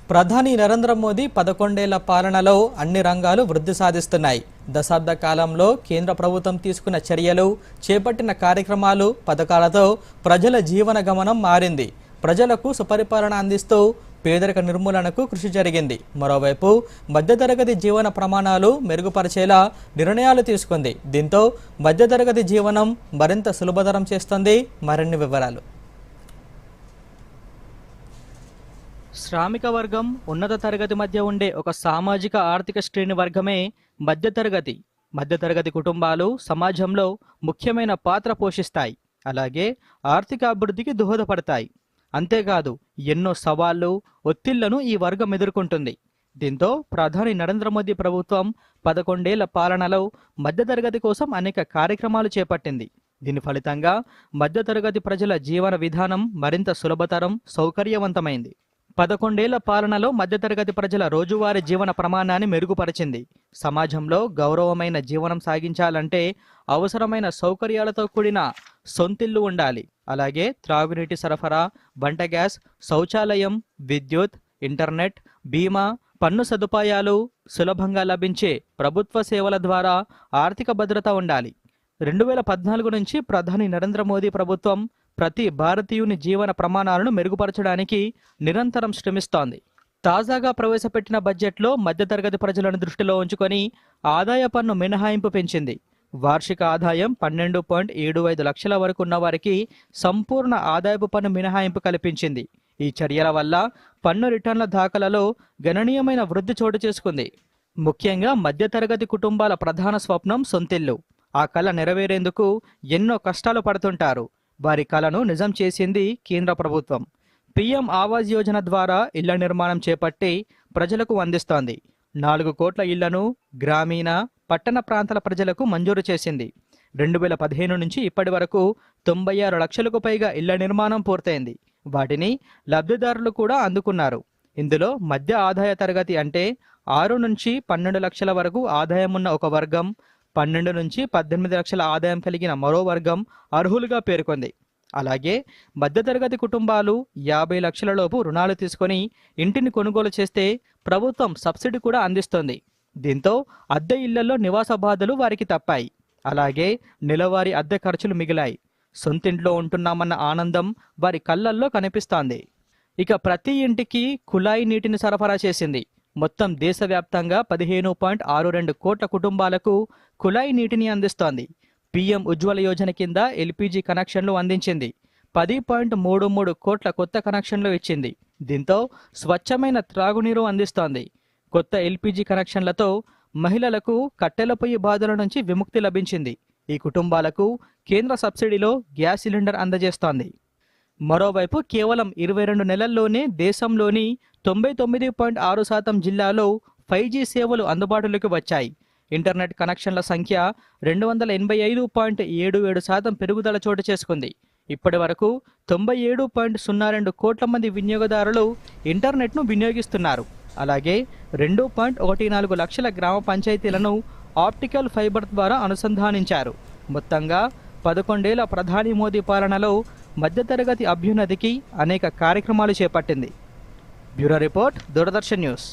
ప్రధాని నరేంద్ర మోదీ 11 ఏళ్ల పాలనలో అన్ని రంగాలు వృద్ధి సాధిస్తున్నాయి. దశాబ్ద కాలంలో కేంద్ర ప్రభుత్వం తీసుకున్న చర్యలు, చేపట్టిన కార్యక్రమాలు, పథకాలతో ప్రజల జీవన గమనం మారింది. ప్రజలకు సుపరిపాలన అందిస్తూ పేదరిక నిర్మూలనకు కృషి జరిగింది. మరోవైపు మధ్యతరగతి జీవన ప్రమాణాలు మెరుగుపరిచేలా నిర్ణయాలు తీసుకుంది. దీంతో మధ్యతరగతి జీవనం మరింత సులభతరం చేస్తుంది. మరిన్ని వివరాలు. శ్రామిక వర్గం, ఉన్నత తరగతి మధ్య ఉండే ఒక సామాజిక ఆర్థిక శ్రేణి వర్గమే మధ్యతరగతి. మధ్యతరగతి కుటుంబాలు సమాజంలో ముఖ్యమైన పాత్ర పోషిస్తాయి, అలాగే ఆర్థిక అభివృద్ధికి దోహదపడతాయి. అంతేకాదు, ఎన్నో సవాళ్లు, ఒత్తిళ్లను ఈ వర్గం ఎదుర్కొంటుంది. దీంతో ప్రధాని నరేంద్ర మోదీ ప్రభుత్వం 11 ఏళ్ల పాలనలో మధ్యతరగతి కోసం అనేక కార్యక్రమాలు చేపట్టింది. దీని ఫలితంగా మధ్యతరగతి ప్రజల జీవన విధానం మరింత సులభతరం, సౌకర్యవంతమైంది. 11 ఏళ్ల పాలనలో మధ్యతరగతి ప్రజల రోజువారీ జీవన ప్రమాణాన్ని మెరుగుపరిచింది. సమాజంలో గౌరవమైన జీవనం సాగించాలంటే అవసరమైన సౌకర్యాలతో కూడిన సొంతిల్లు ఉండాలి. అలాగే త్రాగునీటి సరఫరా, వంట గ్యాస్, శౌచాలయం, విద్యుత్, ఇంటర్నెట్, బీమా, పన్ను సదుపాయాలు సులభంగా లభించే ప్రభుత్వ సేవల ద్వారా ఆర్థిక భద్రత ఉండాలి. 2014 నుంచి ప్రధాని నరేంద్ర మోదీ ప్రభుత్వం ప్రతి భారతీయుని జీవన ప్రమాణాలను మెరుగుపరచడానికి నిరంతరం శ్రమిస్తోంది. తాజాగా ప్రవేశపెట్టిన బడ్జెట్లో మధ్యతరగతి ప్రజలను దృష్టిలో ఉంచుకొని ఆదాయ పన్ను మినహాయింపు పెంచింది. వార్షిక ఆదాయం 12.75 లక్షల వరకు ఉన్న వారికి సంపూర్ణ ఆదాయపు పన్ను మినహాయింపు కల్పించింది. ఈ చర్యల వల్ల పన్ను రిటర్న్ల దాఖలలో గణనీయమైన వృద్ధి చోటు చేసుకుంది. ముఖ్యంగా మధ్యతరగతి కుటుంబాల ప్రధాన స్వప్నం సొంతిల్లు. ఆ కళ నెరవేరేందుకు ఎన్నో కష్టాలు పడుతుంటారు. వారి కళను నిజం చేసింది కేంద్ర ప్రభుత్వం. పీఎం ఆవాస్ యోజన ద్వారా ఇళ్ల నిర్మాణం చేపట్టి ప్రజలకు అందిస్తోంది. 4 కోట్ల ఇళ్లను గ్రామీణ, పట్టణ ప్రాంతాల ప్రజలకు మంజూరు చేసింది. 2015 నుంచి ఇప్పటి వరకు 96 లక్షలకు పైగా ఇళ్ల నిర్మాణం పూర్తయింది. వాటిని లబ్ధిదారులు కూడా అందుకున్నారు. ఇందులో మధ్య ఆదాయ తరగతి అంటే 6 నుంచి 12 లక్షల వరకు ఆదాయం ఉన్న ఒక వర్గం, 12 నుంచి 18 లక్షల ఆదాయం కలిగిన మరో వర్గం అర్హులుగా పేర్కొంది. అలాగే మధ్యతరగతి కుటుంబాలు 50 లక్షల లోపు రుణాలు తీసుకొని ఇంటిని కొనుగోలు చేస్తే ప్రభుత్వం సబ్సిడీ కూడా అందిస్తోంది. దీంతో అద్దె ఇళ్లలో నివాస బాధలు వారికి తప్పాయి. అలాగే నెలవారీ అద్దె ఖర్చులు మిగిలాయి. సొంతింట్లో ఉంటున్నామన్న ఆనందం వారి కళ్ళల్లో కనిపిస్తోంది. ఇక ప్రతి ఇంటికి కుళాయి నీటిని సరఫరా చేసింది. మొత్తం దేశవ్యాప్తంగా 15.62 కోట్ల కుటుంబాలకు కుళాయి నీటిని అందిస్తోంది. పీఎం ఉజ్వల యోజన కింద ఎల్పీజీ కనెక్షన్లు అందించింది. 10.33 కోట్ల కొత్త కనెక్షన్లు ఇచ్చింది. దీంతో స్వచ్ఛమైన త్రాగునీరు అందిస్తోంది. కొత్త ఎల్పీజీ కనెక్షన్లతో మహిళలకు కట్టెల పొయ్యి బాధల నుంచి విముక్తి లభించింది. ఈ కుటుంబాలకు కేంద్ర సబ్సిడీలో గ్యాస్ సిలిండర్ అందజేస్తోంది. మరోవైపు కేవలం 22 నెలల్లోనే దేశంలోని 99.6% జిల్లాలో 5G సేవలు అందుబాటులోకి వచ్చాయి. ఇంటర్నెట్ కనెక్షన్ల సంఖ్య 285.77% పెరుగుదల చోటు చేసుకుంది. ఇప్పటి వరకు 97.02 కోట్ల మంది వినియోగదారులు ఇంటర్నెట్ను వినియోగిస్తున్నారు. అలాగే 2.14 లక్షల గ్రామ పంచాయతీలను ఆప్టికల్ ఫైబర్ ద్వారా అనుసంధానించారు. మొత్తంగా 11 ఏళ్ల ప్రధాని మోదీ పాలనలో మధ్యతరగతి అభ్యున్నతికి అనేక కార్యక్రమాలు చేపట్టింది. Bureau report, Doordarshan news.